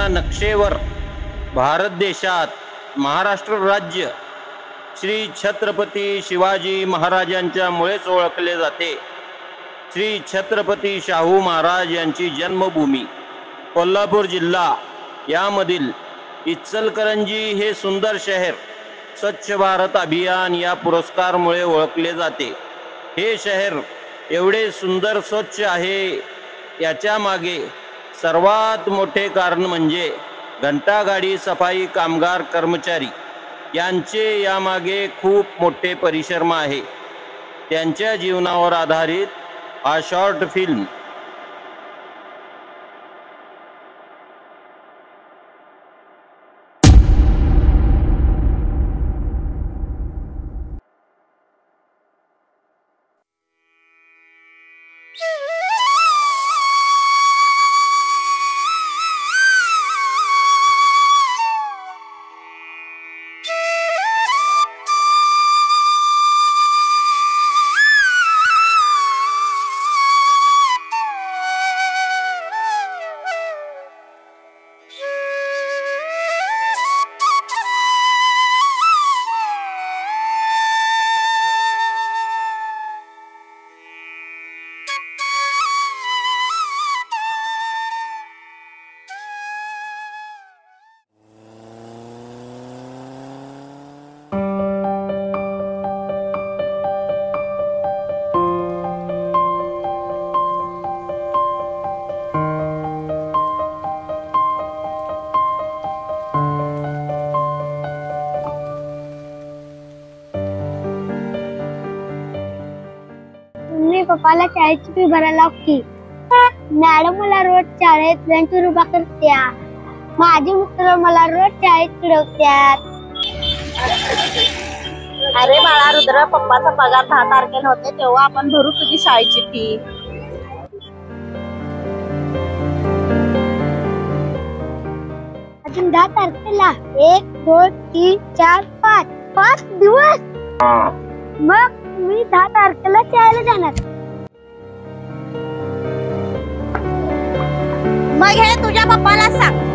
या नक्षेवर भारत देशात महाराष्ट्र राज्य श्री छत्रपती शिवाजी महाराजांच्या मुळेच ओळखले जाते। श्री छत्रपती शाहू महाराज यांची जन्मभूमी कोल्हापूर जिल्हा यामधील इचलकरंजी हे सुंदर शहर स्वच्छ भारत अभियान या पुरस्कारामुळे ओळखले जाते। हे शहर एवढे सुंदर स्वच्छ आहे याच्या मागे सर्वात मोठे कारण म्हणजे घंटागाडी सफाई कामगार कर्मचारी यांचे यामागे खूप मोठे परिश्रम आहे। त्यांच्या जीवनावर आधारित हा शॉर्ट फिल्म पप्पाला शाळेची फी भरायला लागती। मॅडम मला रोज शाळेत 20 रुपये करत्या। माझे मित्र मला रोज शाळेत फिरवत्यात। अरे बाळा रुद्र, पप्पाचा पगार 10 तारखेला होते तेव्हा आपण भरू तुझी शाळेची फी। अजून 10 तारखेला 1 2 3 4 5 दिवस। मग मी 10 तारखेला शाळेला जाणार। मग हे तुझ्या पप्पाला सांग।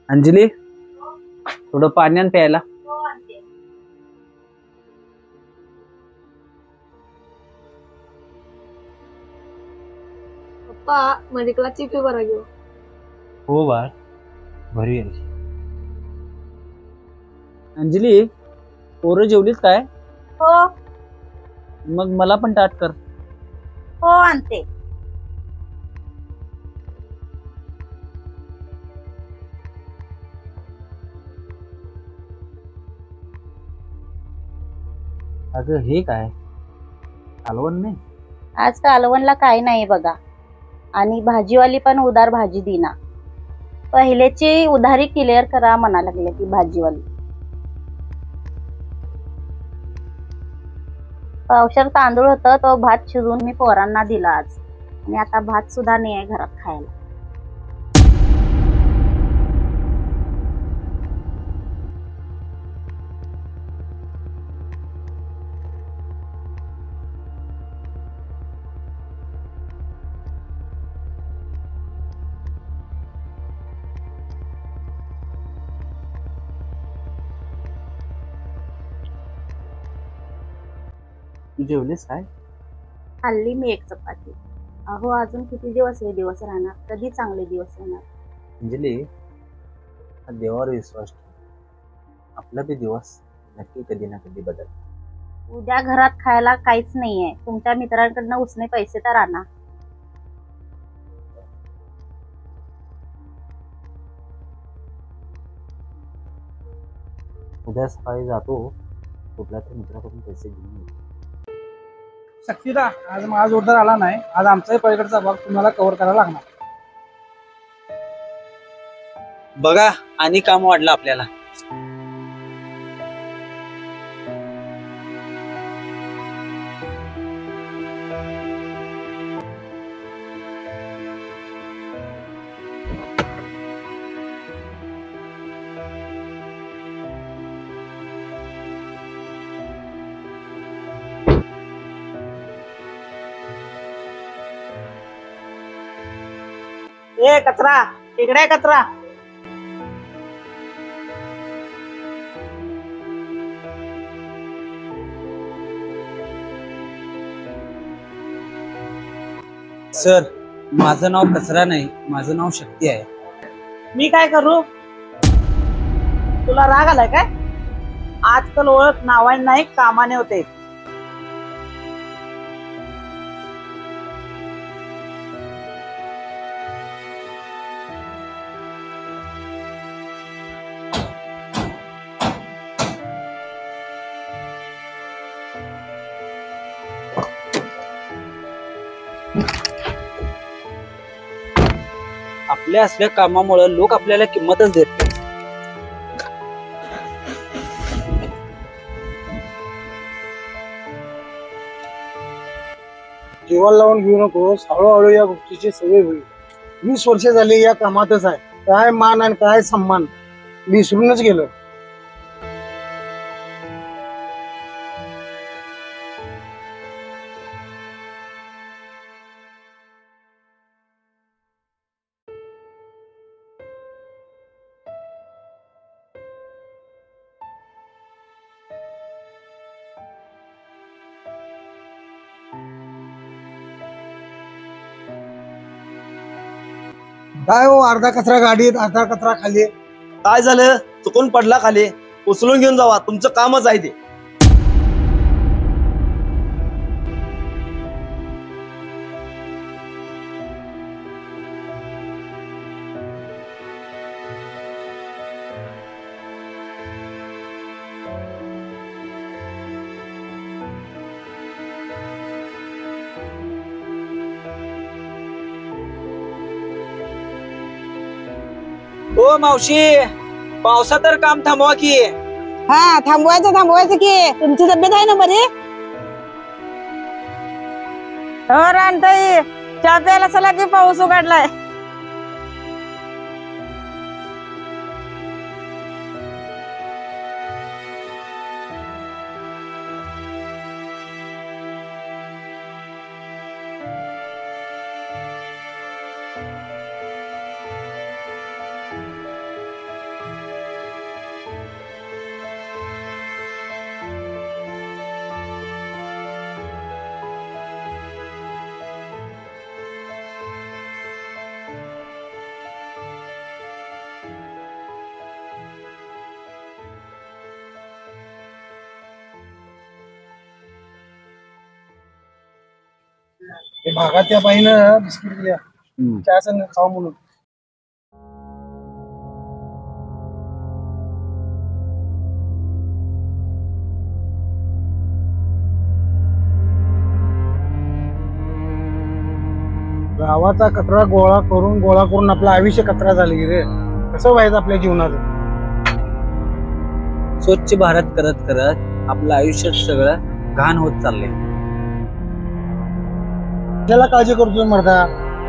अंजली, थोडं पाणी आण प्यायला। पप्पा माझी क्लासची फी भरा घेऊ। हो बाळ, भरूया। अंजली, पोरं जेवलीत काय? हो मग मला पण ताट कर। हो आणते। अगं हे काय, कालवण नाही? आज कालवणला काही नाही बघा, आणि भाजीवाली पण उधार भाजी देना। पहिलेची उधारी क्लिअर करा म्हणा लागले ती भाजीवाली। पावशेर तांदूळ होतं, तो भात शिजवून मी पोरांना दिला आज, आणि आता भात सुद्धा नाही आहे घरात खायला। तू जेवलीस काय? खाल्ली मी एक चपाती। अहो अजून किती दिवस हे दिवस राहणार, कधी चांगले दिवस येणार? अंजली, देवावर विश्वास ठेव, आपला बी दिवस नक्की कधी ना कधी बदल। उद्या घरात खायला काहीच नाहीये, तुमच्या मित्रांकडनं उसने पैसे तर आणा। उद्या सकाळी जातो, कुठल्या तरी मित्राकडून पैसे घेऊन येतो. शक्तीदा आज माझा जोरदार आला नाही. आज आमचाही पलीकडचा भाग तुम्हाला कव्हर करायला लागणार. बघा आणि काम वाढलं आपल्याला. ए कचरा इकडे कचरा. सर, माझं नाव कचरा नाही, माझं नाव शक्ती आहे. मी काय करू? तुला राग आलाय काय? आजकाल ओळख नावाने नाही कामाने होते. आपल्या असल्या कामामुळे लोक आपल्याला किंमतच देत नाही. जीवन लावून घेऊ नकोस. हळूहळू या गोष्टीची सवय होईल. 20 वर्ष झाली या कामातच आहे. काय मान आणि काय सन्मान विसरूनच गेलो. काय हो, अर्धा कचरा गाडीत अर्धा कचरा खाली. काय झालं? चुकून पडला खाली, उचलून घेऊन जावा, तुमचं कामच आहे ते. ओ मावशी, पावसा तर काम थांबवा की. हा थांबवायचं की. तुमची तब्येत आहे ना बरी? हो रानताई, चहा प्यायला चला की, पाऊस उघडलाय. हे भागात त्या बाईनं बिस्किट दिल्या चहाचं खाऊ म्हणून. गावाचा कचरा गोळा करून आपलं आयुष्य कचरा झालं की रे. कसं व्हायचं आपल्या जीवनाचं? स्वच्छ भारत करत करत आपलं आयुष्य सगळं घाण होत चाललंय. त्याला काळजी करतोय मर्दा.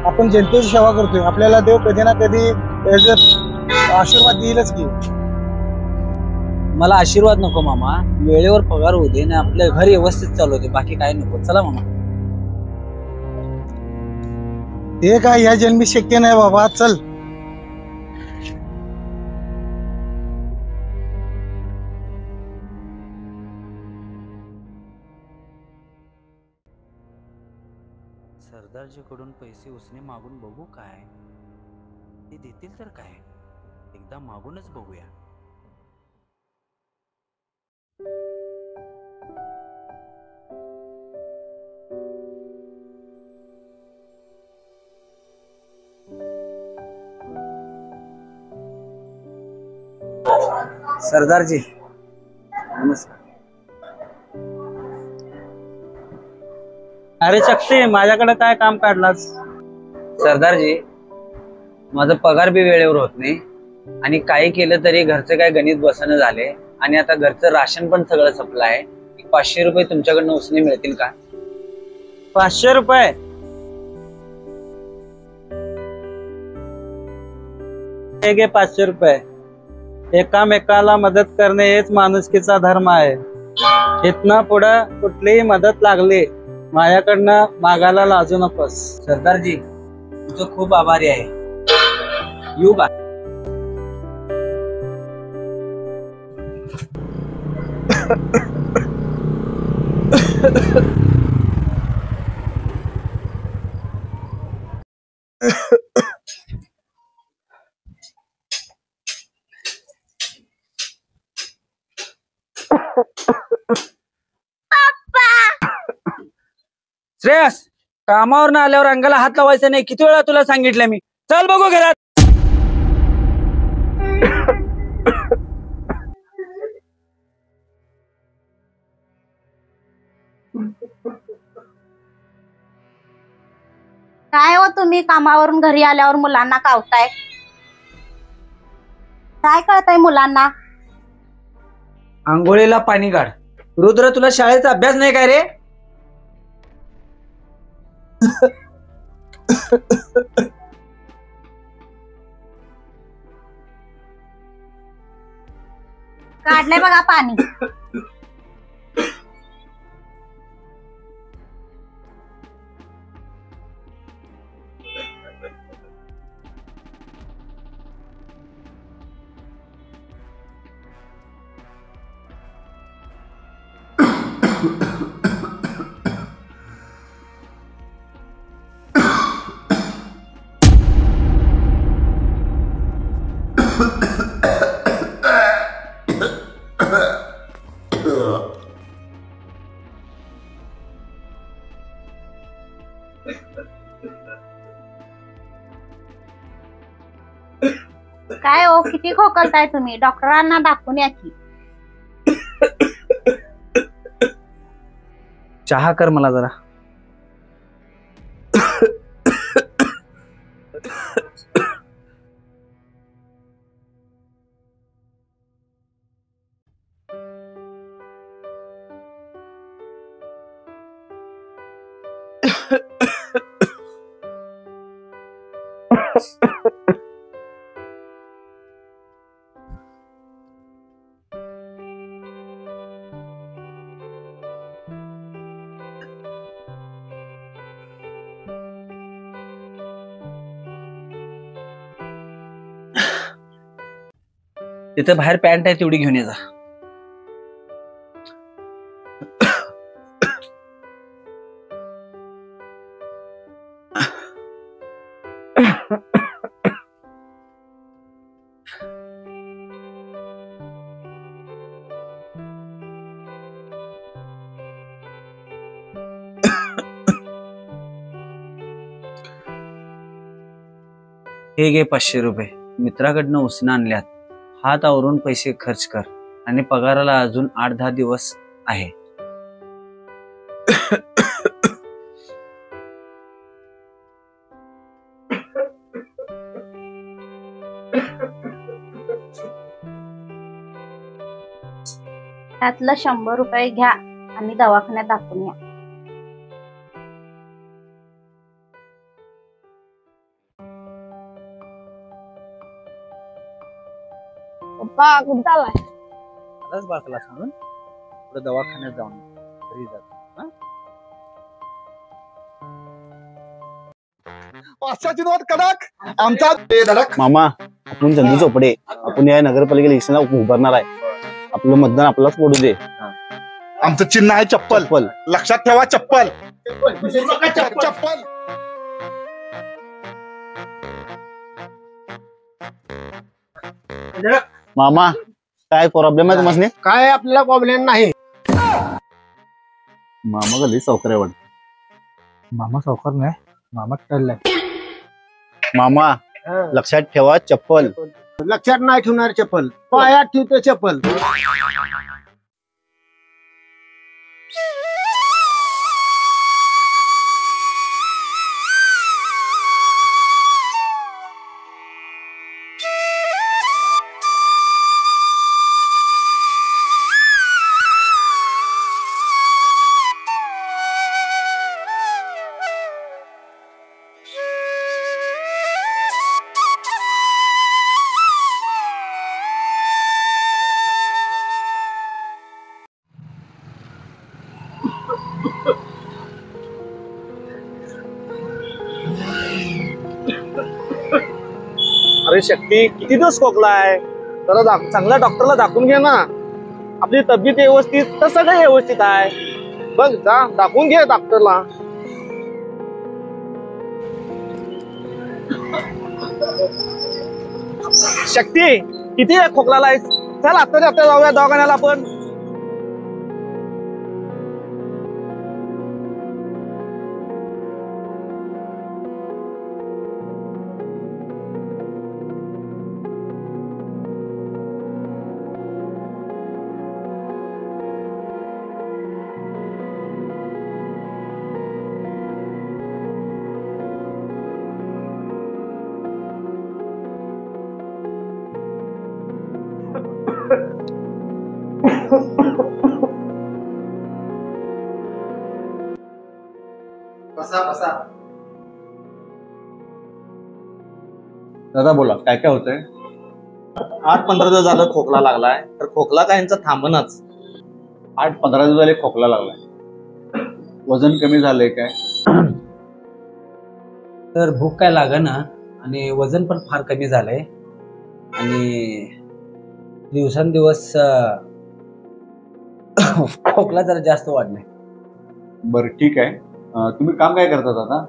आपण जनतेची सेवा करतोय. आपल्याला देव कधी ना कधी आशीर्वाद देईलच की. मला आशीर्वाद नको मामा, वेळेवर पगार होऊ दे ना, आपलं घर व्यवस्थित चालू दे, बाकी काय नको. चला मामा. हे काय या जन्मी शक्य नाही बाबा. चल. सरदारजीकडून पैसे उसने मागून बघू काय ते देतील तर काय. एकदा मागूनच बघूया. सरदारजी, नमस्कार. अरे शक्ती, माझ्याकडे काय काम काढलास? सरदारजी, माझं पगार बी वेळेवर होत नाही आणि काही केलं तरी घरचं काय गणित बसणं झाले आणि आता घरचं राशन पण सगळं संपलं आहे. 500 रुपये तुमच्याकडनं उसने मिळतील का? 500 रुपये? हे घे 500 रुपये. एकामेकाला मदत करणे हेच माणुसकीचा धर्म आहे. इथनं पुढं कुठलीही मदत लागली माझ्याकडनं मागायला लाजू नकोस. सरदारजी, तुमचं खूप आभारी आहे. येऊ का? श्रेयस, कामावर आल्यावर अंगाला हात लावायचा नाही. किती वेळा तुला सांगितलं मी. चल बघू घरात. काय हो तुम्ही कामावरून घरी आल्यावर मुलांना कावताय? काय कळतंय मुलांना? आंघोळीला पाणी काढ. रुद्र, तुला शाळेचा अभ्यास नाही काय रे? काढलंय बघा पाणी. काय हो, किती खोकलताय तुम्ही? डॉक्टरांना दाखवून या की. चहा कर मला जरा. तिथे बाहेर पॅन्ट आहे, तेवढी घेऊन ये जा. हे घे 500 रुपये. मित्राकडनं उसनं आणल्यात. हात आवरून पैसे खर्च कर आणि पगाराला अजून 8-10 दिवस आहे. त्यातलं 100 रुपये घ्या आणि दवाखान्यात दाखवून या. पप्पा कुठं चाललाय? आलाच बाकला सांगून पुढे दवाखान्यात जाऊन घरी जातो. पाचशाची नोट कडक आमचा मामा, आपण जंगी चोपडे, आपण या नगरपालिका इलेक्शनला उभारणार आहे. आपलं मतदान आपल्यालाच पडू दे. आमचं चिन्ह आहे चप्पल. लक्षात ठेवा, चप्पल. चप्पल. मामा, काय प्रॉब्लेम आहे तुम्हाला? काय आपल्याला प्रॉब्लेम नाही. मामा गल्ली सावकार आहे वाटत. मामा सावकार नाही, मामा टळलाय. मामा, लक्षात ठेवा, चप्पल. लक्षात नाही ठेवणार चप्पल, पायात ठेवतो चप्पल. अरे शक्ती, किती दिवस खोकला आहे? जरा चांगल्या डॉक्टरला दाखवून घे ना. आपली तब्येत व्यवस्थित तर सगळं व्यवस्थित आहे. बघ जा दाखवून घे डॉक्टरला. शक्ती, किती खोकलाला आहेस? चल आता जाऊया दवाखान्याला आपण. बसा. दादा बोला, काय काय होतंय? 8-15 दिवस झालं खोकला लागलाय, तर खोकला काय यांचा थांबणच. 8-15 दिवस झाले खोकला लागलाय. वजन कमी झालंय काय? तर भूक काय लागेना आणि वजन पण फार कमी झालंय आणि दिवसेंदिवस खोकला जरा जास्त वाढलाय. बरं ठीक आहे. तुम्ही काम काय करतात आता?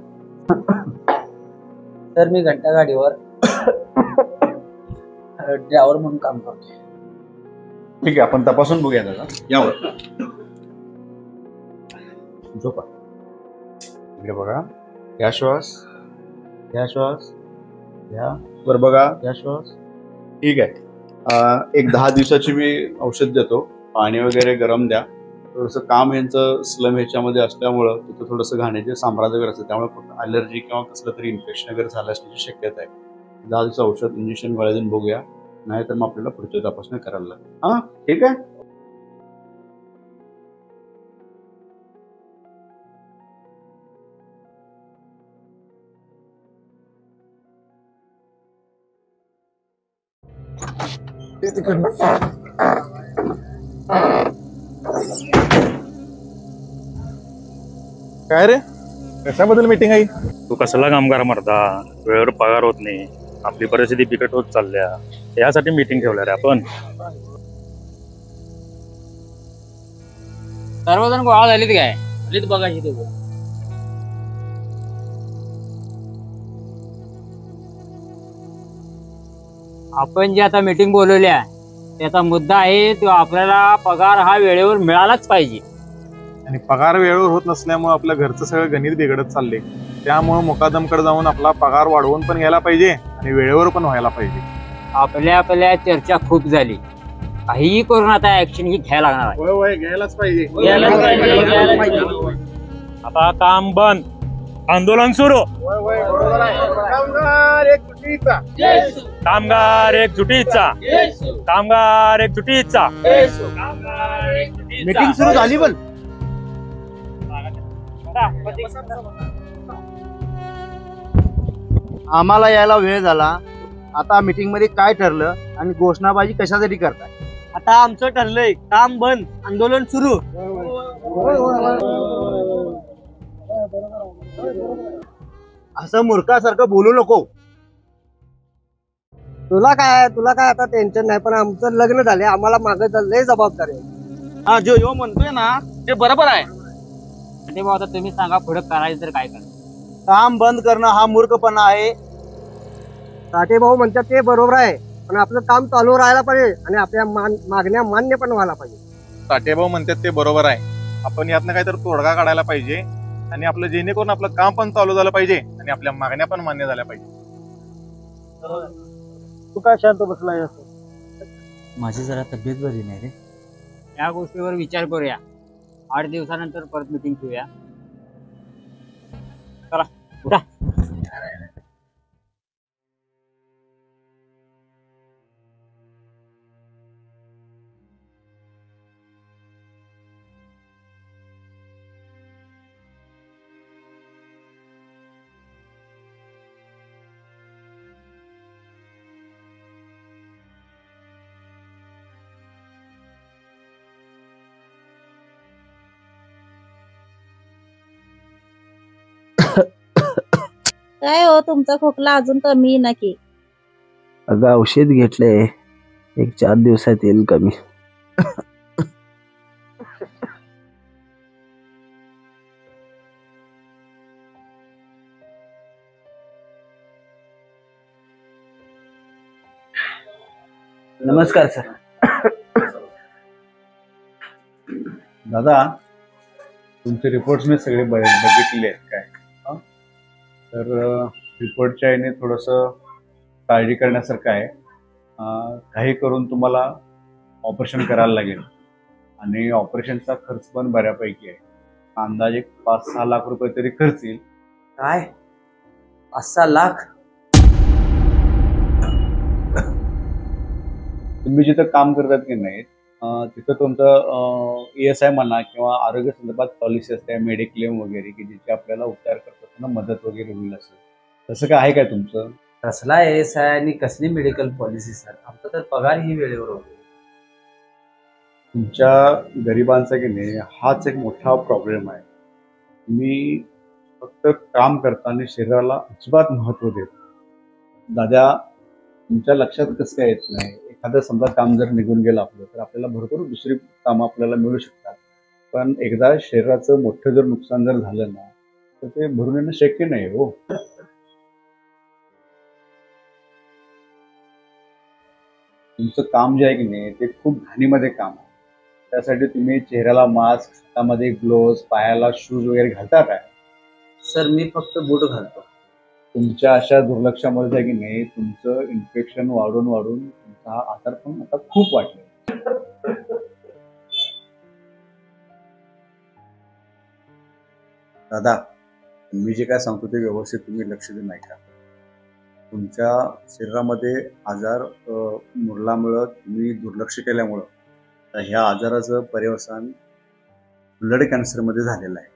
तर मी घंटा गाडीवर ड्रायव्हर म्हणून काम करतोय. ठीक आहे, आपण तपासून बघूया दादा. यावर झोपा. इकडे बघा. या श्वास, या श्वास, या वर बघा, या श्वास. ठीक आहे. एक 10 दिवसाची मी औषध देतो. पाणी वगैरे गरम द्या. थोडंसं काम यांचं स्लम ह्याच्यामध्ये असल्यामुळं तिथं थोडंसं घाण्याचे साम्राज्य वगैरे असतं, त्यामुळे फक्त अलर्जी किंवा कसलं तरी इन्फेक्शन वगैरे झालं असण्याची शक्यता आहे. 10 दिवस औषध इंजेक्शन गोळ्या देऊन बघूया, नाही तर मग आपल्याला पुढची तपासणी करायला लागेल. हां ठीक आहे. काय रे, कशाबद्दल मीटिंग आहे? तू कसला कामगार मर्दा, वेळेवर पगार होत नाही, आपली परिस्थिती बिकट होत चालल्या, यासाठी मीटिंग ठेवल्या रे आपण. सर्वजण गोळा झालीत काय? आलीत बघायची दोघं. आपण जे आता मीटिंग बोलवल्या त्याचा मुद्दा आहे तो आपल्याला पगार हा वेळेवर मिळालाच पाहिजे. आणि पगार वेळेवर होत नसल्यामुळे आपलं घरचं सगळं गणित बिघडत चालले. त्यामुळे मुकादमकडे जाऊन आपला पगार वाढवून पण घ्यायला पाहिजे आणि वेळेवर पण व्हायला पाहिजे. आपल्या चर्चा खूप झाली, काहीही करून आता ऍक्शन ही घ्यायला लागणार आहे. होय घ्यायलाच पाहिजे. आता काम बंद, आंदोलन सुरू. कामगार एकजुटीचा, कामगार एकजुटीचा, कामगार एकजुटीचा. मीटिंग सुरू झाली पण आम्हाला यायला वेळ झाला. आता मीटिंग मध्ये काय ठरलं आणि घोषणाबाजी कशासाठी करताय? आता आमचं ठरलंय, काम बंद, आंदोलन सुरू. असं मूर्खासारखं बोलू नको. तुला काय आता टेन्शन नाही, पण आमचं लग्न झाले, आम्हाला मागे लय जबाबदारी आहे. हा जो यो म्हणतोय ना ते बरोबर आहे. ते भाऊ आता तुम्ही सांगा पुढे करायचं तर काय करायचं. काम बंद करणं हा मूर्खपणा आहे. साठे भाऊ म्हणतात ते बरोबर आहे, पण आपलं काम चालू राहायला पाहिजे आणि आपल्या मागण्या मान्य पण व्हायला पाहिजे. साठेभाऊ म्हणतात ते बरोबर आहे. आपण यातनं काहीतरी तोडगा काढायला पाहिजे आणि आपलं जेणेकरून आपलं काम पण चालू झालं पाहिजे आणि आपल्या मागण्या पण मान्य झाल्या पाहिजे. तू काय शांत बसलाय? माझी जरा तब्येत बरी नाही रे. या गोष्टीवर विचार करूया. 8 दिवसानंतर परत मीटिंग ठेवूया. चला उठा. काय हो तुमचा खोकला अजून कमी ना की? अगं औषध घेतले, एक 4 दिवसात येईल कमी. नमस्कार सर. दादा, तुमचे रिपोर्ट्स मी सगळे बघितले आहेत काय. हं? तर रिपोर्टच्या याने थोडंसं काळजी करण्यासारखं आहे. काही करून तुम्हाला ऑपरेशन करायला लागेल आणि ऑपरेशनचा खर्च पण बऱ्यापैकी आहे. अंदाजे 5-6 लाख रुपये तरी खर्च येईल. काय 5-6 लाख? तुम्ही जिथं काम करतात की नाही तिथं तुमचं ESI म्हणा किंवा आरोग्य संदर्भात पॉलिसी असते, मेडिक्लेम वगैरे, की जिथे आपल्याला उपचार करताना मदत वगैरे होईल असं तसं काय आहे काय तुमचं? कसला ESI आणि कसली मेडिकल पॉलिसी सर? आमचा तर पगार ही वेळेवर होतो. तुमच्या गरिबांचा की नाही हाच एक मोठा प्रॉब्लेम आहे. तुम्ही फक्त काम करताना शरीराला अजिबात महत्त्व देत. दादा, तुमच्या लक्षात कसं काय येत नाही? एखादं समजा काम जर निघून गेलं आपलं तर आपल्याला भरपूर दुसरी कामं आपल्याला मिळू शकतात. पण एकदा शरीराचं मोठं जर नुकसान जर झालं ना तर ते भरून येणं शक्य नाही हो. तुमचं काम जे आहे की नाही ते खूप घाणीमध्ये काम आहे. त्यासाठी तुम्ही चेहऱ्याला मास्क, हातामध्ये ग्लोव्ज, पायाला शूज वगैरे घालता काय? सर मी फक्त बूट घालतो. तुमच्या अशा दुर्लक्षामुळे आहे की नाही तुमचं इन्फेक्शन वाढून वाढून तुमचा हा आजार पण आता खूप वाढला. दादा, मी जे काय सांगतो ते व्यवस्थित तुम्ही लक्ष देऊन ऐका. तुमच्या शरीरामध्ये आजार मुरल्यामुळं तुम्ही दुर्लक्ष केल्यामुळं तर ह्या आजाराचं पर्यवसान ब्लड कॅन्सरमध्ये झालेलं आहे.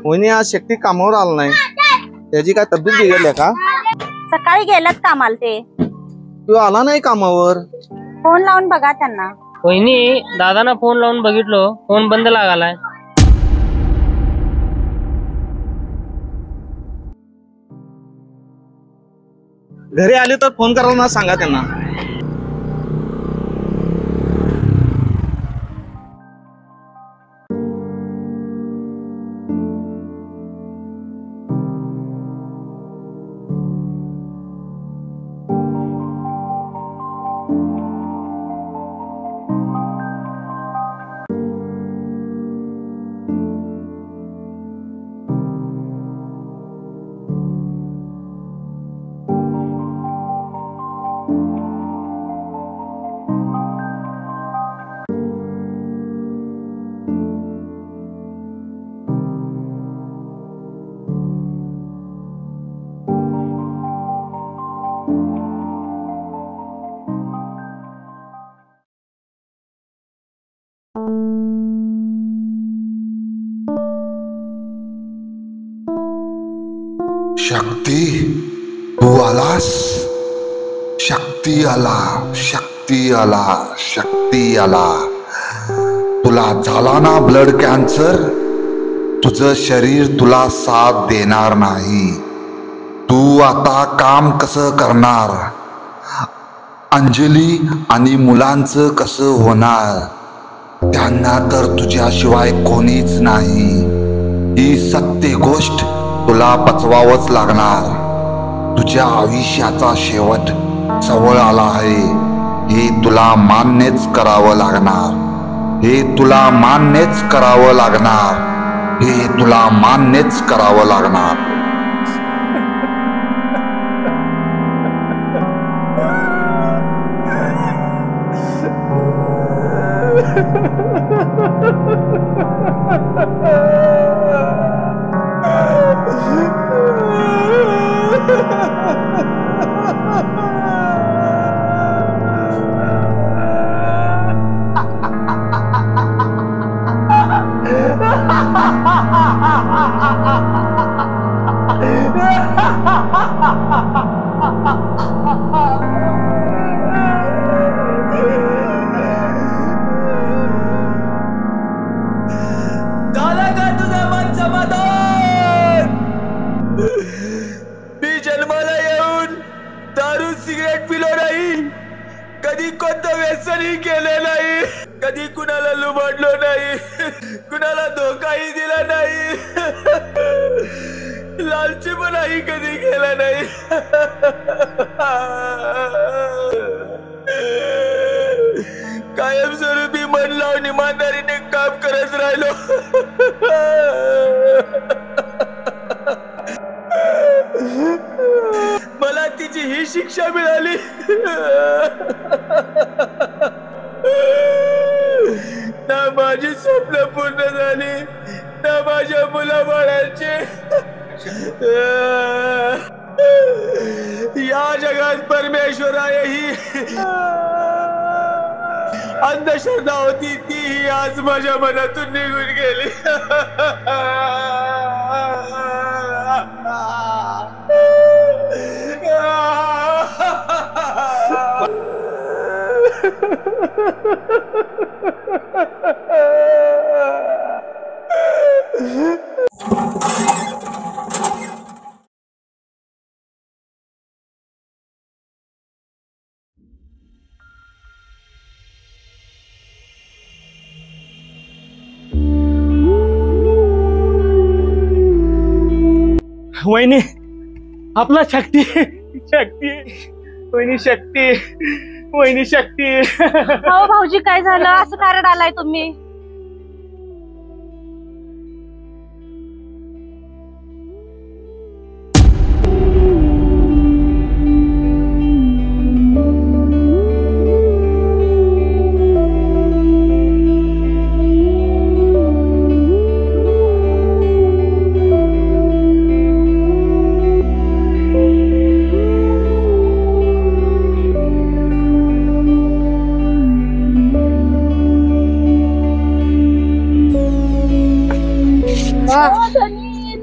वहिनी, आज शक्ती कामावर आला नाही, त्याची काय तब्येत बिघडली का? सकाळी गेलात कामाला ते. तू आला नाही कामावर? फोन लावून बघा त्यांना. वहिनी, दादाना फोन लावून बघितलो, फोन बंद लागालाय. घरी आले तर फोन करायला ना सांगा त्यांना. शक्ती, तू आलास. शक्ती आला, शक्ती आला, शक्ती आला. तुला झाला ना ब्लड कॅन्सर, तुझं शरीर तुला साथ देणार नाही. तू आता काम कसं करणार? अंजली आणि मुलांचं कसं होणार? त्यांना तर तुझ्याशिवाय कोणीच नाही. ही सत्य गोष्ट तुला पचवावंच लागणार. तुझ्या आयुष्याचा शेवट जवळ आला आहे, हे तुला मान्यच करावं लागणार. हे तुला मान्यच करावं लागणार. हे तुला मान्यच करावं लागणार. झालं का तुझं मन समाधान? मी जन्माला येऊन दारू सिगरेट पिलो नाही, कधी कोणतं व्यसनही केलं नाही, कधी कुणाला लुबाडलो नाही, कुणाला धोकाही दिला नाही, लालचीपणाही कधी केला नाही. कायमस्वरूपी मन लावून इमानदारीने काम करत राहिलो. मला तिची ही शिक्षा मिळाली. ना माझी स्वप्न पूर्ण झाली, ना माझ्या मुलाबाळांची. या जगात परमेश्वराय ही अंधश्रद्धा होती, ती आज माझ्या मनातून निघून गेली. वहिनी, आपला शक्ती शक्ती वहिनी, शक्ती वहिनी, शक्ती. हो भाऊजी, काय झालं? असं कारण आलाय तुम्ही?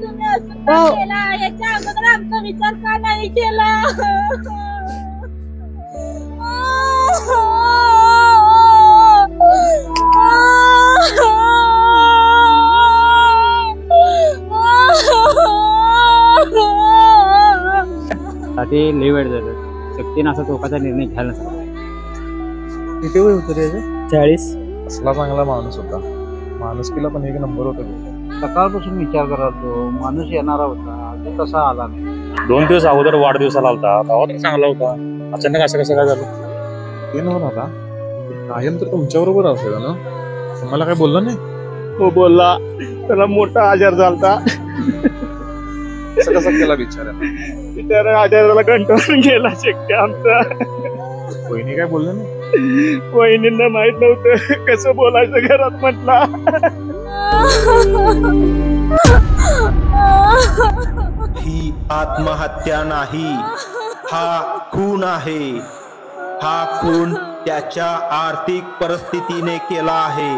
तुम्ही असं का केला? याच्या अगोदर आमचा विचार का नाही केला? साठी लई वेळ झालं. शक्तीनं असा टोकाचा निर्णय घ्यायला नसला. किती वेळ होतं रे? 40. असला चांगला माणूस होता, माणुसकीला पण एक नंबर होता. सकाळपासून विचार करतो, माणूस येणारा होता, तो तसा आला नाही. 2 दिवस अगोदर वाढदिवसाला आलता, गावात चांगला होता. अचानक असं कसं काय झालं? ते नव्हतं आता, कायम तर तुमच्या बरोबर असेल ना. तुम्हाला काय बोलला नाही? हो बोलला, त्याला मोठा आजार झालता. असं कसं केला बिचारा? त्या आजाराला कंटाळून गेला शक्ती आमचा. वहिनी काय बोलले नाही? वहिनींना माहित नव्हतं कसं बोलायचं घरात. म्हटला ही आत्महत्या नाही, हा खून आहे. हा खून त्याच्या आर्थिक परिस्थितीने केला आहे.